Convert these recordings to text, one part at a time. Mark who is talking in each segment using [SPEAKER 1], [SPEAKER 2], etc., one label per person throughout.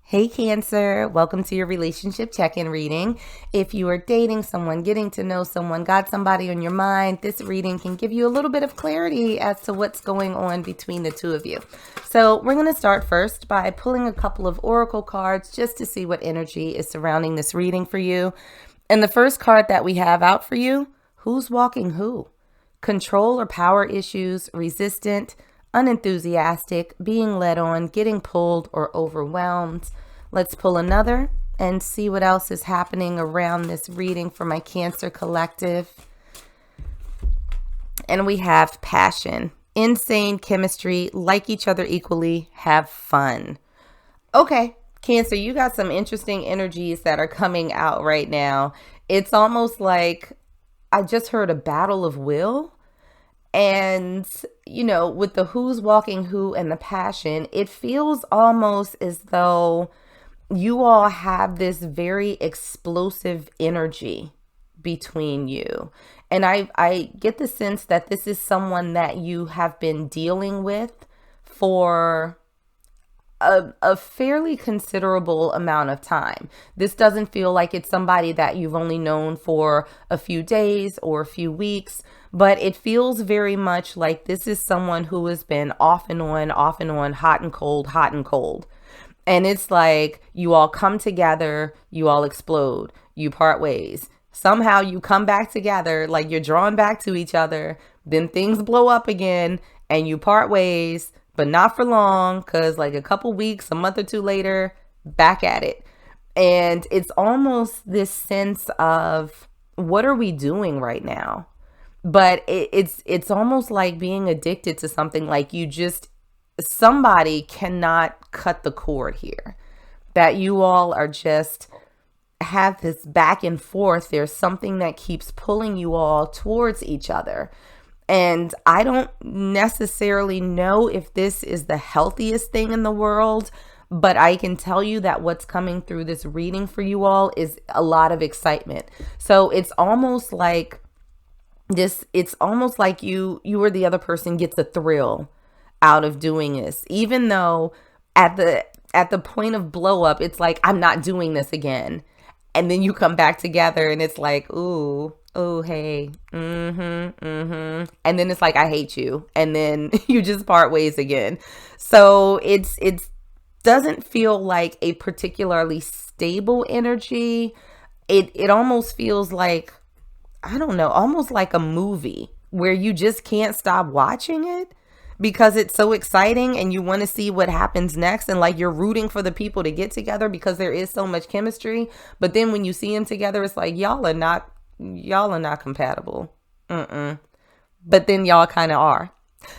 [SPEAKER 1] Hey Cancer, welcome to your relationship check-in reading. If you are dating someone, getting to know someone, got somebody on your mind, this reading can give you a little bit of clarity as to what's going on between the two of you. So we're going to start first by pulling a couple of oracle cards just to see what energy is surrounding this reading for you. And the first card that we have out for you, who's walking who? Control or power issues, resistant, unenthusiastic, being led on, getting pulled, or overwhelmed. Let's pull another and see what else is happening around this reading for my Cancer collective. And we have passion, insane chemistry, like each other equally, have fun. Okay, Cancer, you got some interesting energies that are coming out right now. It's almost like I just heard a battle of will. And, with the who's walking who and the passion, it feels almost as though you all have this very explosive energy between you. And I get the sense that this is someone that you have been dealing with for a fairly considerable amount of time. This doesn't feel like it's somebody that you've only known for a few days or a few weeks, but it feels very much like this is someone who has been off and on, hot and cold, hot and cold. And it's like you all come together, you all explode, you part ways. Somehow you come back together, like you're drawn back to each other, then things blow up again and you part ways, but not for long, because like a couple weeks, a month or two later, back at it. And it's almost this sense of, what are we doing right now? But it's almost like being addicted to something, like somebody cannot cut the cord here. That you all are just have this back and forth. There's something that keeps pulling you all towards each other. And I don't necessarily know if this is the healthiest thing in the world, but I can tell you that what's coming through this reading for you all is a lot of excitement. So it's almost like you or the other person gets a thrill out of doing this, even though at the point of blow up, it's like, I'm not doing this again. And then you come back together and it's like, ooh, oh, hey, and then it's like, I hate you. And then you just part ways again. So it doesn't feel like a particularly stable energy. It almost feels like, I don't know, almost like a movie where you just can't stop watching it because it's so exciting and you want to see what happens next. And like you're rooting for the people to get together because there is so much chemistry. But then when you see them together, it's like, y'all are not compatible. But then y'all kind of are.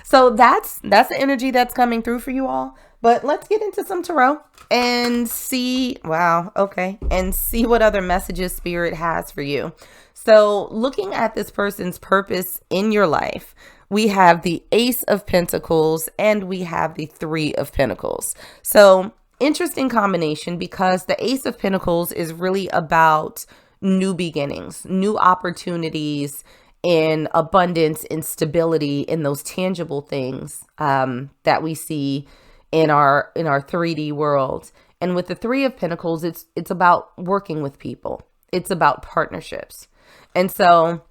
[SPEAKER 1] So that's the energy that's coming through for you all. But let's get into some tarot and see, and see what other messages Spirit has for you. So looking at this person's purpose in your life, we have the Ace of Pentacles and we have the Three of Pentacles. So interesting combination, because the Ace of Pentacles is really about new beginnings, new opportunities, in abundance, in stability, in those tangible things that we see in our 3D world. And with the Three of Pentacles, it's about working with people. It's about partnerships. And so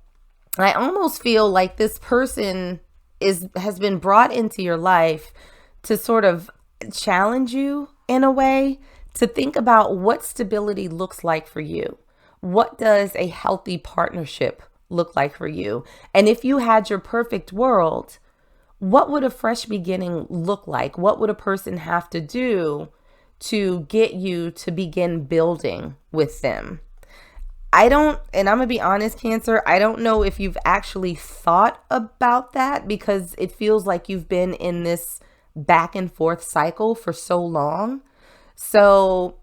[SPEAKER 1] I almost feel like this person has been brought into your life to sort of challenge you in a way, to think about what stability looks like for you. What does a healthy partnership look like for you? And if you had your perfect world, what would a fresh beginning look like? What would a person have to do to get you to begin building with them? And I'm going to be honest, Cancer, I don't know if you've actually thought about that, because it feels like you've been in this back and forth cycle for so long. So,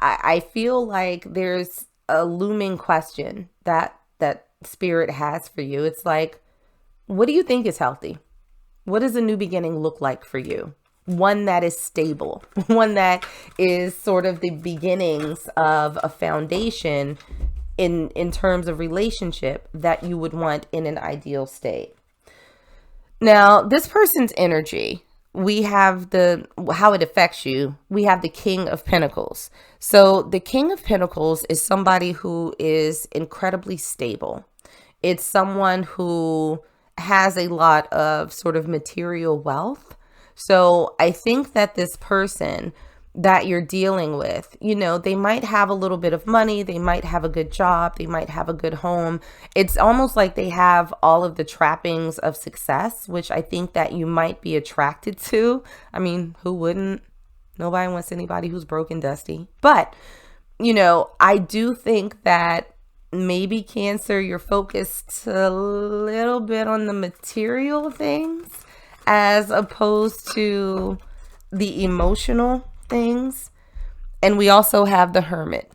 [SPEAKER 1] I feel like there's a looming question that Spirit has for you. It's like, what do you think is healthy? What does a new beginning look like for you? One that is stable, one that is sort of the beginnings of a foundation in terms of relationship that you would want in an ideal state. Now, this person's energy, we have how it affects you. We have the King of Pentacles. So the King of Pentacles is somebody who is incredibly stable. It's someone who has a lot of sort of material wealth. So I think that this person that you're dealing with, they might have a little bit of money, they might have a good job, they might have a good home. It's almost like they have all of the trappings of success, which I think that you might be attracted to. I mean, who wouldn't? Nobody wants anybody who's broke and dusty. But, I do think that maybe Cancer, you're focused a little bit on the material things as opposed to the emotional things. And we also have the Hermit.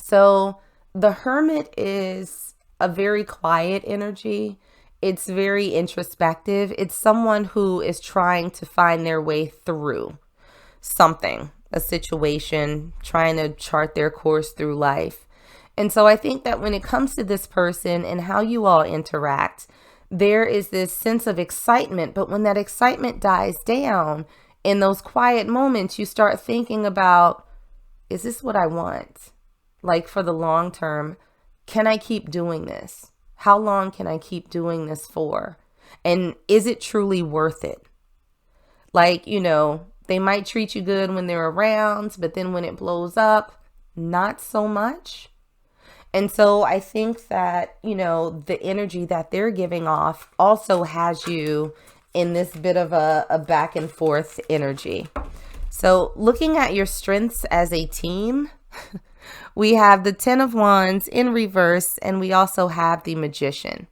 [SPEAKER 1] So the Hermit is a very quiet energy. It's very introspective. It's someone who is trying to find their way through something, a situation, trying to chart their course through life. And so I think that when it comes to this person and how you all interact, there is this sense of excitement. But when that excitement dies down, in those quiet moments, you start thinking about, is this what I want? Like for the long term, can I keep doing this? How long can I keep doing this for? And is it truly worth it? Like, they might treat you good when they're around, but then when it blows up, not so much. And so I think that, the energy that they're giving off also has you in this bit of a back and forth energy. So looking at your strengths as a team, we have the 10 of Wands in reverse, and we also have the Magician.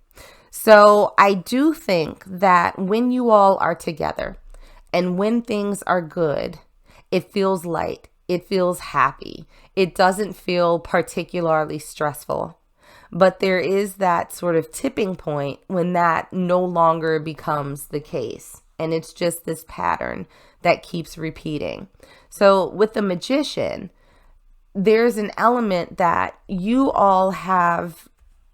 [SPEAKER 1] So I do think that when you all are together and when things are good, it feels light. It feels happy. It doesn't feel particularly stressful. But there is that sort of tipping point when that no longer becomes the case. And it's just this pattern that keeps repeating. So with the Magician, there's an element that you all have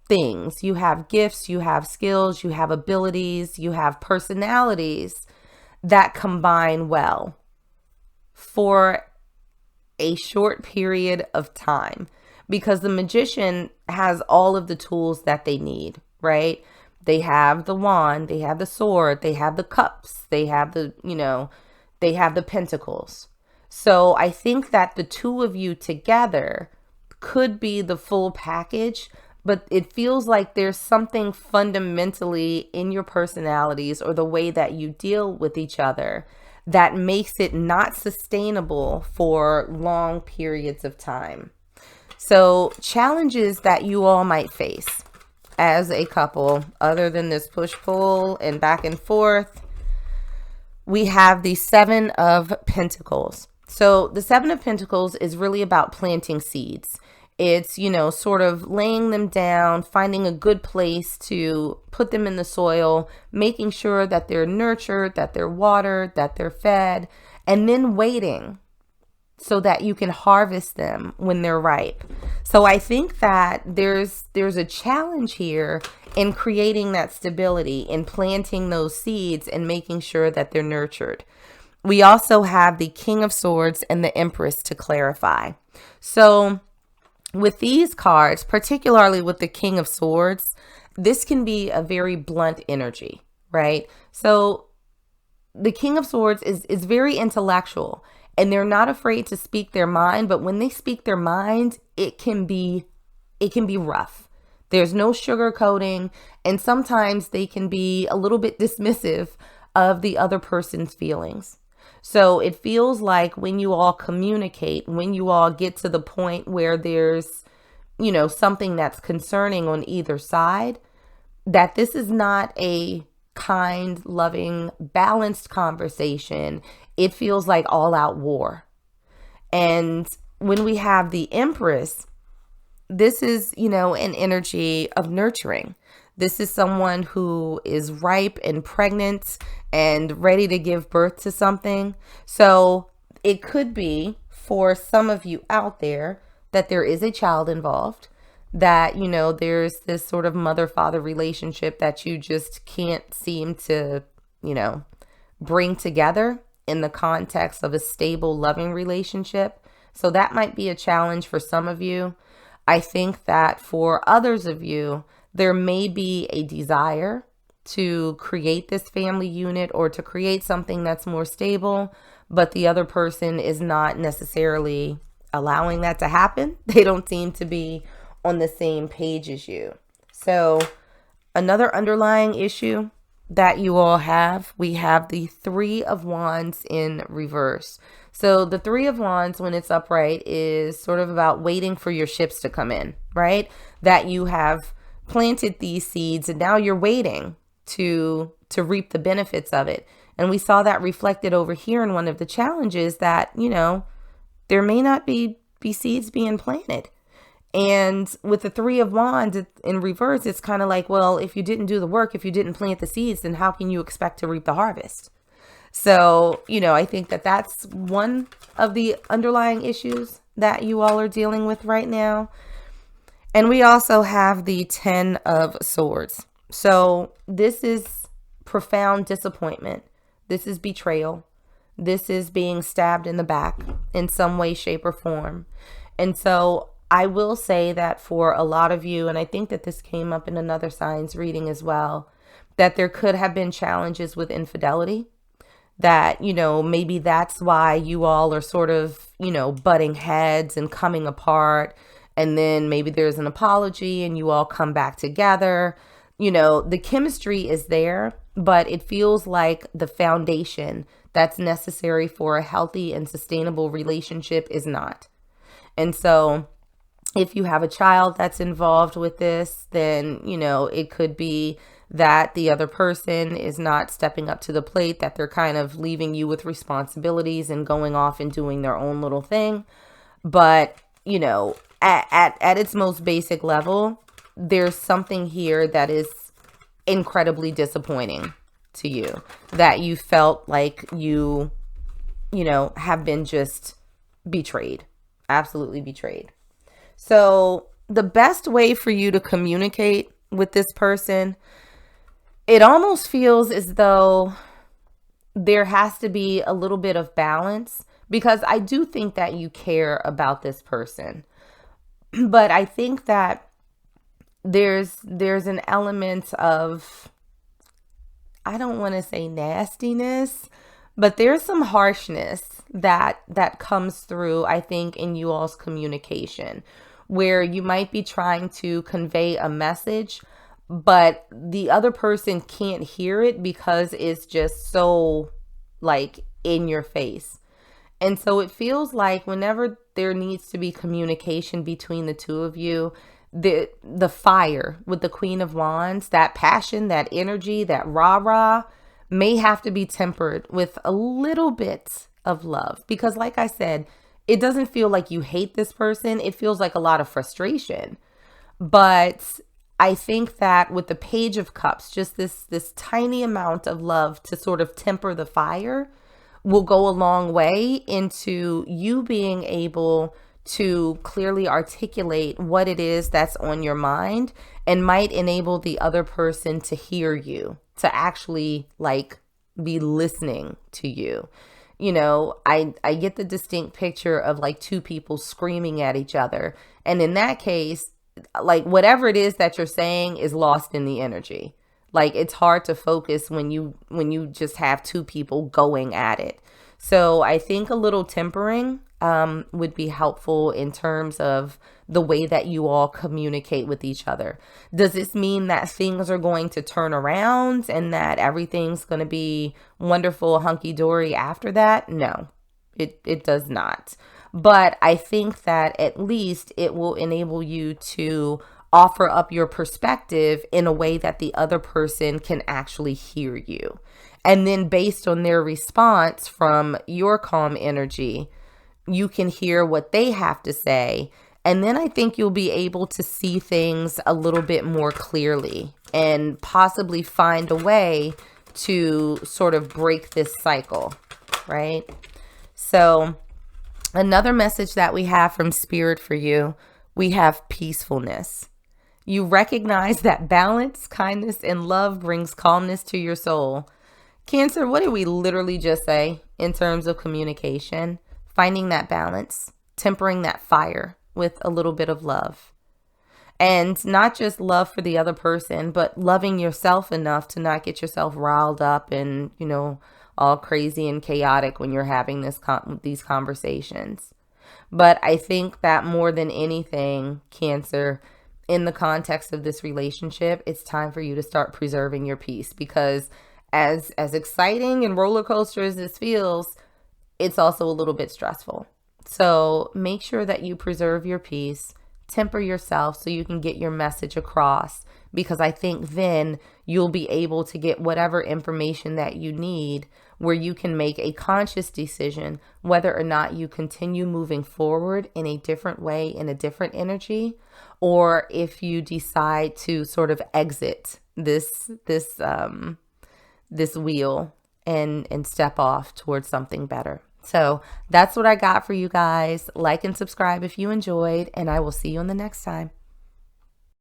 [SPEAKER 1] things. You have gifts, you have skills, you have abilities, you have personalities that combine well for a short period of time. Because the Magician has all of the tools that they need, right? They have the wand, they have the sword, they have the cups, they have they have the pentacles. So I think that the two of you together could be the full package, but it feels like there's something fundamentally in your personalities or the way that you deal with each other that makes it not sustainable for long periods of time. So challenges that you all might face as a couple, other than this push-pull and back and forth, we have the 7 of Pentacles. So the 7 of Pentacles is really about planting seeds. It's, sort of laying them down, finding a good place to put them in the soil, making sure that they're nurtured, that they're watered, that they're fed, and then waiting so that you can harvest them when they're ripe. So I think that there's a challenge here in creating that stability, in planting those seeds and making sure that they're nurtured. We also have the King of Swords and the Empress to clarify. So with these cards, particularly with the King of Swords, this can be a very blunt energy, right? So the King of Swords is very intellectual, and they're not afraid to speak their mind, but when they speak their mind, it can be rough. There's no sugarcoating, and sometimes they can be a little bit dismissive of the other person's feelings. So it feels like when you all communicate, when you all get to the point where there's, something that's concerning on either side, that this is not a kind, loving, balanced conversation. It feels like all out war. And when we have the Empress, this is, an energy of nurturing. This is someone who is ripe and pregnant and ready to give birth to something. So it could be for some of you out there that there is a child involved, that, there's this sort of mother-father relationship that you just can't seem to, bring together in the context of a stable, loving relationship. So that might be a challenge for some of you. I think that for others of you, there may be a desire to create this family unit or to create something that's more stable, but the other person is not necessarily allowing that to happen. They don't seem to be on the same page as you. So another underlying issue that you all have, we have the Three of Wands in reverse. So the Three of Wands, when it's upright, is sort of about waiting for your ships to come in, right? That you have planted these seeds and now you're waiting to reap the benefits of it. And we saw that reflected over here in one of the challenges that, there may not be seeds being planted. And with the Three of Wands in reverse, it's kind of like, well, if you didn't do the work, if you didn't plant the seeds, then how can you expect to reap the harvest? So, I think that that's one of the underlying issues that you all are dealing with right now. And we also have the Ten of Swords. So this is profound disappointment. This is betrayal. This is being stabbed in the back in some way, shape, or form. And so I will say that for a lot of you, and I think that this came up in another signs reading as well, that there could have been challenges with infidelity, that, maybe that's why you all are sort of, butting heads and coming apart. And then maybe there's an apology and you all come back together. The chemistry is there, but it feels like the foundation that's necessary for a healthy and sustainable relationship is not. And so if you have a child that's involved with this, then, it could be that the other person is not stepping up to the plate, that they're kind of leaving you with responsibilities and going off and doing their own little thing. But, at its most basic level, there's something here that is incredibly disappointing to you, that you felt like you have been just betrayed, absolutely betrayed. So the best way for you to communicate with this person, it almost feels as though there has to be a little bit of balance, because I do think that you care about this person. But I think that there's an element of, I don't want to say nastiness, but there's some harshness that comes through, I think, in you all's communication, where you might be trying to convey a message, but the other person can't hear it because it's just so like in your face. And so it feels like whenever there needs to be communication between the two of you, the fire with the Queen of Wands, that passion, that energy, that rah-rah may have to be tempered with a little bit of love. Because like I said, it doesn't feel like you hate this person. It feels like a lot of frustration. But I think that with the Page of Cups, just this tiny amount of love to sort of temper the fire will go a long way into you being able to clearly articulate what it is that's on your mind, and might enable the other person to hear you, to actually like be listening to you. I get the distinct picture of like two people screaming at each other. And in that case, like whatever it is that you're saying is lost in the energy. Like it's hard to focus when you just have two people going at it. So I think a little tempering would be helpful in terms of the way that you all communicate with each other. Does this mean that things are going to turn around and that everything's going to be wonderful, hunky-dory after that? No, it does not. But I think that at least it will enable you to offer up your perspective in a way that the other person can actually hear you. And then based on their response from your calm energy, you can hear what they have to say. And then I think you'll be able to see things a little bit more clearly and possibly find a way to sort of break this cycle, right? So another message that we have from Spirit for you, we have peacefulness. You recognize that balance, kindness, and love brings calmness to your soul. Cancer, what did we literally just say in terms of communication? Finding that balance, tempering that fire with a little bit of love. And not just love for the other person, but loving yourself enough to not get yourself riled up and, all crazy and chaotic when you're having these conversations. But I think that more than anything, Cancer, in the context of this relationship, it's time for you to start preserving your peace, because as exciting and roller coaster as this feels, it's also a little bit stressful. So make sure that you preserve your peace, temper yourself so you can get your message across, because I think then you'll be able to get whatever information that you need, where you can make a conscious decision whether or not you continue moving forward in a different way, in a different energy, or if you decide to sort of exit this wheel and step off towards something better. So that's what I got for you guys. Like and subscribe if you enjoyed, and I will see you on the next time.